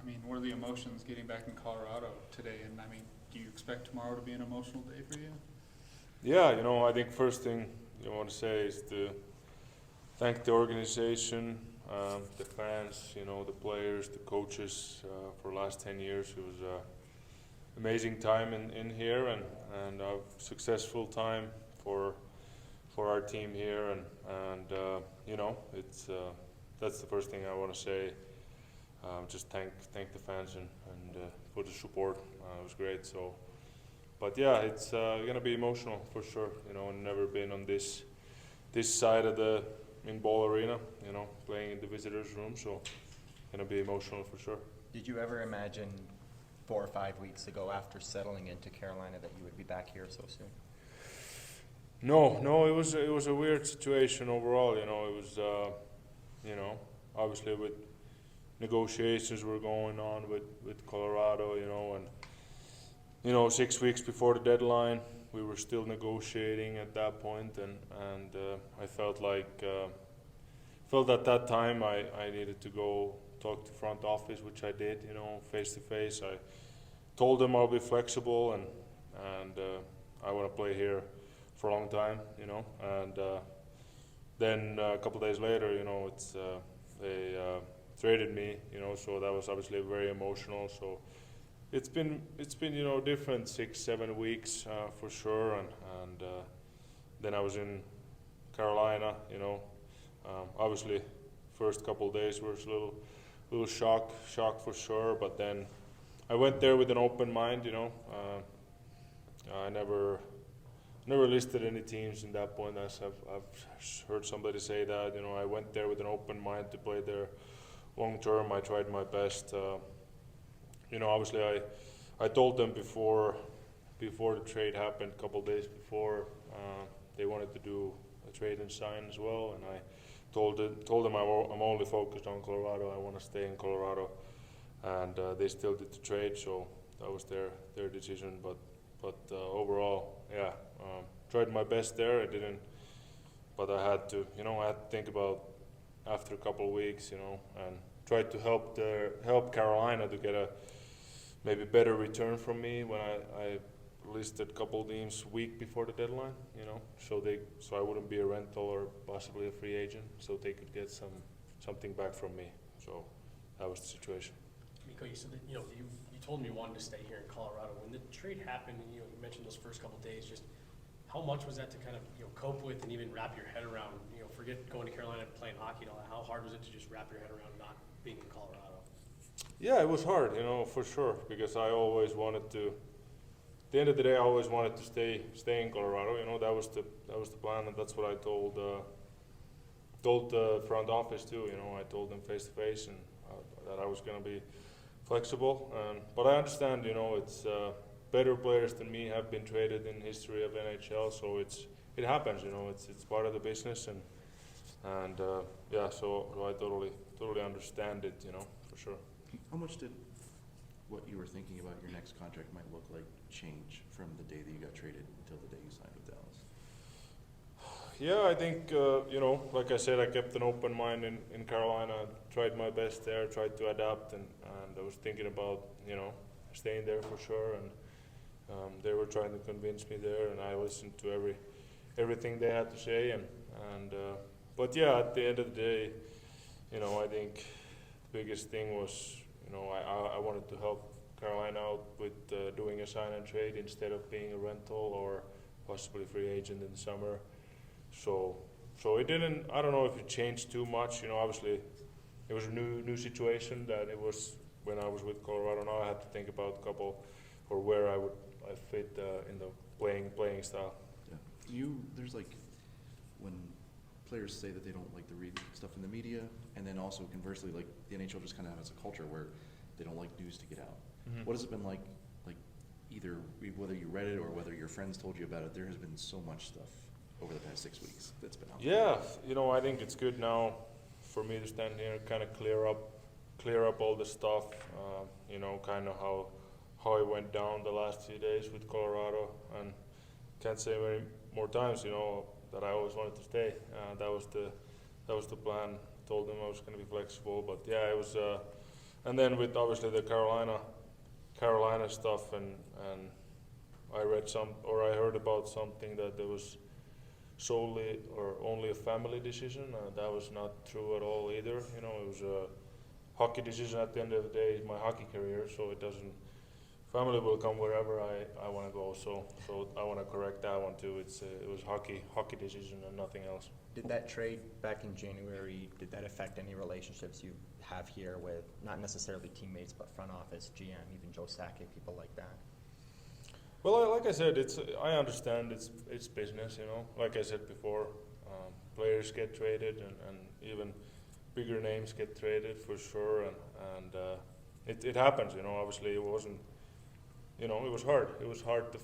I mean, what are the emotions getting back in Colorado today? And I mean, do you expect tomorrow to be an emotional day for you? Yeah, I think first thing you want to say is to thank the organization, the fans, the players, the coaches for the last 10 years. It was an amazing time in here and a successful time for our team here and it's that's the first thing I want to say. Just thank the fans and for the support. It was great. So, but yeah, it's gonna be emotional for sure. Never been on this side of the in Ball Arena. Playing in the visitors' room. So, gonna be emotional for sure. Did you ever imagine 4 or 5 weeks ago, after settling into Carolina, that you would be back here so soon? No, it was a weird situation overall. It was obviously with negotiations were going on with Colorado, and 6 weeks before the deadline, we were still negotiating at that point, and I felt at that time I needed to go talk to front office, which I did, face to face. I told them I'll be flexible and I want to play here for a long time, and then a couple days later, they traded me, so that was obviously very emotional. So it's been different 6-7 weeks for sure, and then I was in Carolina, obviously first couple of days were a little shock for sure, but then I went there with an open mind, I never listed any teams in that point, as I've heard somebody say that. I went there with an open mind to play there long term. I tried my best. Obviously I told them before the trade happened, a couple of days before, they wanted to do a trade and sign as well, and I told them I'm only focused on Colorado. I want to stay in Colorado, and they still did the trade, so that was their decision. But overall, yeah, tried my best there. I didn't, but I had to think about after a couple of weeks, and tried to help Carolina to get a maybe better return from me when I listed a couple of teams week before the deadline, so I wouldn't be a rental or possibly a free agent, so they could get something back from me. So that was the situation. Mikko, you said that you told me you wanted to stay here in Colorado. When the trade happened, and you mentioned those first couple of days, just how much was that to kind of cope with and even wrap your head around? Forget going to Carolina and playing hockey and all that. How hard was it to just wrap your head around not being in Colorado? Yeah, it was hard, for sure, because I always wanted to. At the end of the day, I always wanted to stay in Colorado. That was the plan, and that's what I told the front office too. I told them face to face, and that I was going to be flexible. But I understand, it's better players than me have been traded in history of NHL, so it happens. It's part of the business, and yeah, so I totally understand it. For sure. How much did what you were thinking about your next contract might look like change from the day that you got traded until the day you signed with Dallas? Yeah, I think, like I said, I kept an open mind in Carolina, tried my best there, tried to adapt, and I was thinking about, staying there for sure, and they were trying to convince me there, and I listened to everything they had to say, but yeah, at the end of the day, I think the biggest thing was, I wanted to help Carolina out with doing a sign and trade instead of being a rental or possibly free agent in the summer. So it didn't. I don't know if it changed too much. Obviously, it was a new situation that it was when I was with Colorado. Now I had to think about a couple or where I fit in the playing style. Yeah. There's when players say that they don't like to read stuff in the media, and then also conversely, the NHL just kind of has a culture where they don't like news to get out. Mm-hmm. What has it been like either whether you read it or whether your friends told you about it? There has been so much stuff over the past 6 weeks that's been out. Yeah, I think it's good now for me to stand here and kind of clear up all the stuff. Kind of how it went down the last few days with Colorado, and can't say many more times. That I always wanted to stay. That was the plan. Told them I was going to be flexible, but yeah, it was And then with obviously the Carolina stuff, and I read I heard about something that there was solely or only a family decision. That was not true at all either. You know, it was a hockey decision at the end of the day. My hockey career, so it doesn't. Family will come wherever I want to go. So I want to correct that one too. It was hockey decision and nothing else. Did that trade back in January, did that affect any relationships you have here with not necessarily teammates, but front office, GM, even Joe Sakic, people like that? Well, like I said, I understand it's business. You know, like I said before, players get traded, and even bigger names get traded for sure, and it happens. You know, obviously it wasn't. You know, it was hard. It was hard the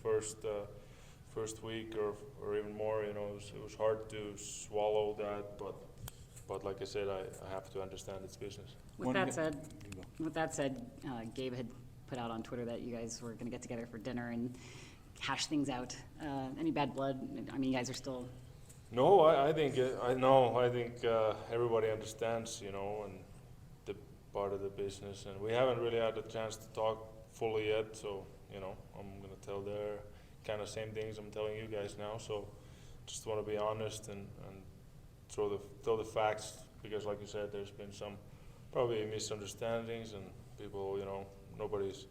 first week or even more. You know, it was hard to swallow that, but like I said, I have to understand it's business. With that said, Gabe had put out on Twitter that you guys were going to get together for dinner and hash things out. Any bad blood? I mean, you guys are still. No, I think everybody understands, you know, and the part of the business, and we haven't really had a chance to talk fully yet. So, you know, I'm gonna tell their kind of same things I'm telling you guys now. So, just want to be honest and throw the facts, because, like you said, there's been some probably misunderstandings, and people, you know, nobody's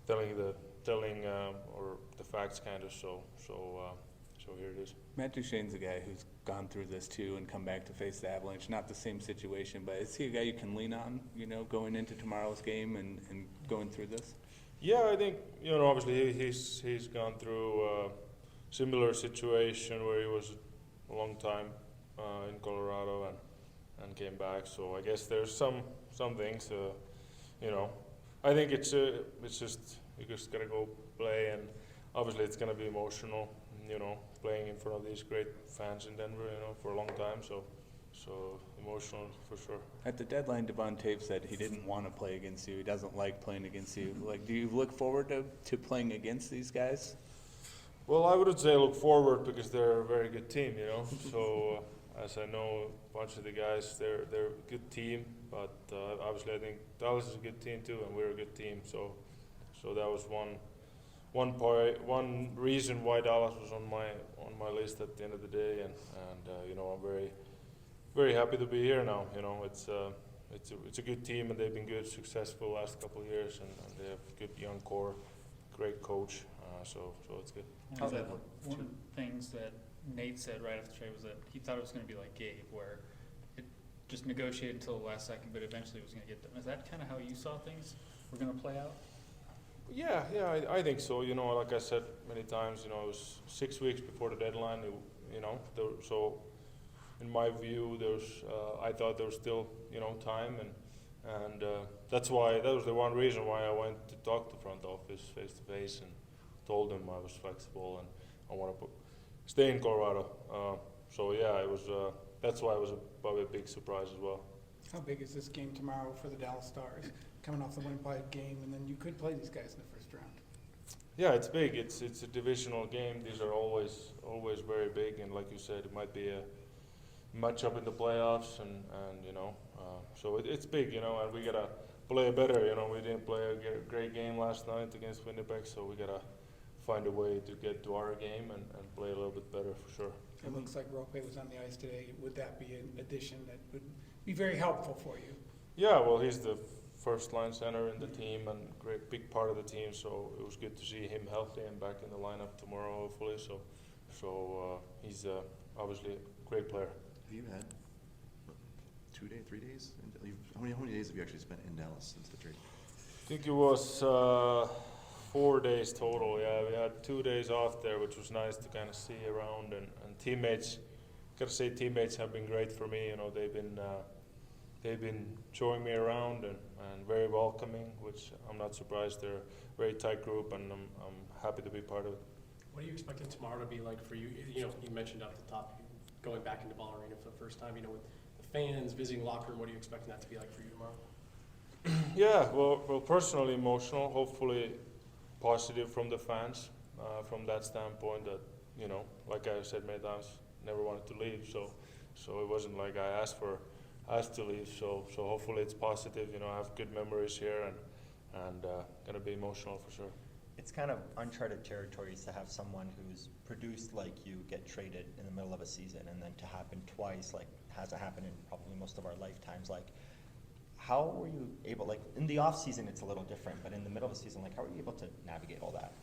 telling or the facts kind of. So here it is. Matt Duchene's a guy who's gone through this too and come back to face the Avalanche. Not the same situation, but is he a guy you can lean on, you know, going into tomorrow's game and going through this? Yeah, I think, you know, obviously he's gone through a similar situation where he was a long time in Colorado and came back. So I guess there's some things, you know. I think it's just you just gotta go play, and obviously it's gonna be emotional, you know, playing in front of these great fans in Denver, you know, for a long time. So emotional for sure. At the deadline, Devon Toews said he didn't want to play against you. He doesn't like playing against you. Like, do you look forward to playing against these guys? Well, I wouldn't say look forward, because they're a very good team, you know. So as I know a bunch of the guys, they're a good team. But obviously, I think Dallas is a good team too, and we're a good team. So that was one reason why Dallas was on my list at the end of the day, and you know, I'm very happy to be here now. You know, it's a good team, and they've been good, successful last couple of years, and they have good young core, great coach. So it's good. One of the things that Nate said right after the trade was that he thought it was going to be like Gabe, where it just negotiated until the last second, but eventually it was going to get done. Is that kind of how you saw things were going to play out? Yeah, I think so. You know, like I said many times, you know, it was 6 weeks before the deadline. You know, so in my view, I thought there was still, you know, time, and that was the one reason why I went to talk to front office face to face and told them I was flexible and I want to stay in Colorado. So yeah, it was. That's why it was probably a big surprise as well. How big is this game tomorrow for the Dallas Stars? Coming off the Winnipeg game, and then you could play these guys in the first round. Yeah, it's big. It's a divisional game. These are always very big, and like you said, it might be a matchup in the playoffs, and you know, so it's big, you know, and we gotta play better. You know, we didn't play a great game last night against Winnipeg, so we gotta find a way to get to our game and play a little bit better for sure. It looks like Rope was on the ice today. Would that be an addition that would be very helpful for you? Yeah, well, he's the first line center in the team and great big part of the team, so it was good to see him healthy and back in the lineup tomorrow, hopefully. So he's obviously a great player. Have you had 3 days? How many days have you actually spent in Dallas since the trade? I think it was 4 days total. Yeah, we had 2 days off there, which was nice to kind of see around, and teammates. Gotta say, teammates have been great for me. You know, they've been showing me around and very welcoming, which I'm not surprised. They're a very tight group, and I'm happy to be part of it. What are you expecting tomorrow to be like for you? You know, you mentioned at the top going back into Ball Arena for the first time. You know, with the fans visiting locker room, what are you expecting that to be like for you tomorrow? Yeah, well, personally emotional. Hopefully, positive from the fans. From that standpoint, that, you know, like I said many times, never wanted to leave. So it wasn't like I asked for has to leave. So hopefully it's positive. You know, I have good memories here, and gonna be emotional for sure. It's kind of uncharted territories to have someone who's produced like you get traded in the middle of a season, and then to happen twice, like hasn't happened in probably most of our lifetimes. Like, how were you able, like in the off season it's a little different, but in the middle of the season, like how were you able to navigate all that?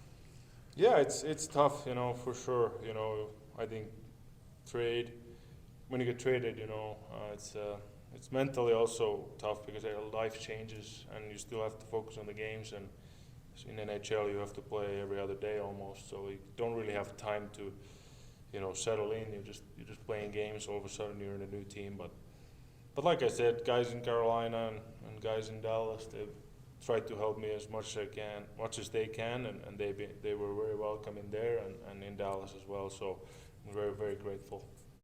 Yeah, it's tough, you know, for sure. You know, I think when you get traded, you know, it's mentally also tough because life changes and you still have to focus on the games. And in NHL, you have to play every other day almost, so you don't really have time to, you know, settle in. You're just playing games. All of a sudden, you're in a new team. But like I said, guys in Carolina and guys in Dallas, they've tried to help me as much as they can, and they were very welcoming there and in Dallas as well. So I'm very, very grateful.